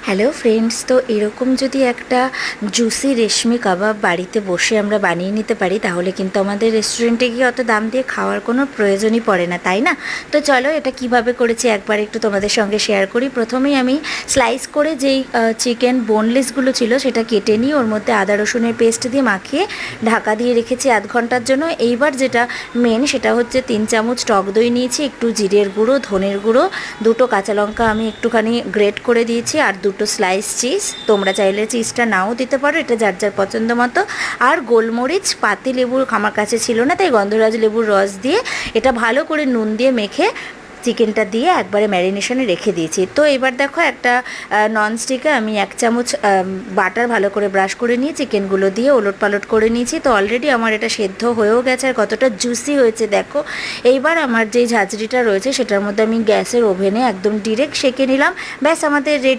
Hello friends, তো এরকম যদি একটা জুসি রেশমি কাবাব বাড়িতে বসে আমরা বানিয়ে নিতে পারি তাহলে কিন্তু আমাদের রেস্টুরেন্টে গিয়ে অত দাম দিয়ে খাওয়ার কোনো প্রয়োজনই পড়ে না, তাই না? তো চলো এটা কিভাবে করেছি একবার একটু তোমাদের সঙ্গে শেয়ার করি। প্রথমেই আমি স্লাইস করে যেই চিকেন বোনলেসগুলো ছিল সেটা কেটে নিয়ে ওর মধ্যে আদা রসুনের পেস্ট দিয়ে মাখিয়ে ঢাকা দিয়ে রেখেছি আধ ঘন্টার জন্য। এইবার যেটা মেন সেটা হচ্ছে 3 চামচ টক দই নিয়েছি, একটু জিরের গুঁড়ো, ধনের গুঁড়ো, দুটো কাঁচা লঙ্কা আমি একটুখানি গ্রেট করে দিয়েছি, আর দুটো স্লাইস চিজ। তোমরা চাইলে চিজটা নাও দিতে পারো, এটা যার যার পছন্দ মতো। আর গোলমরিচ, পাতি লেবুর আমার কাছে ছিল না তাই গন্ধরাজ লেবুর রস দিয়ে এটা ভালো করে নুন দিয়ে মেখে চিকেনটা দিয়ে একবারে ম্যারিনেশনে রেখে দিয়েছি। তো এবার দেখো একটা ননস্টিকে আমি 1 চামচ বাটার ভালো করে ব্রাশ করে নিয়ে চিকেনগুলো দিয়ে ওলট পালট করে নিয়েছি। তো অলরেডি আমার এটা সেদ্ধ হয়েও গেছে আর কতটা জুসি হয়েছে দেখো। এইবার আমার যেই ঝাঁঝরিটা রয়েছে সেটার মধ্যে আমি গ্যাসের ওভেনে একদম ডিরেক্ট সেঁকে নিলাম। ব্যাস আমাদের রেডি।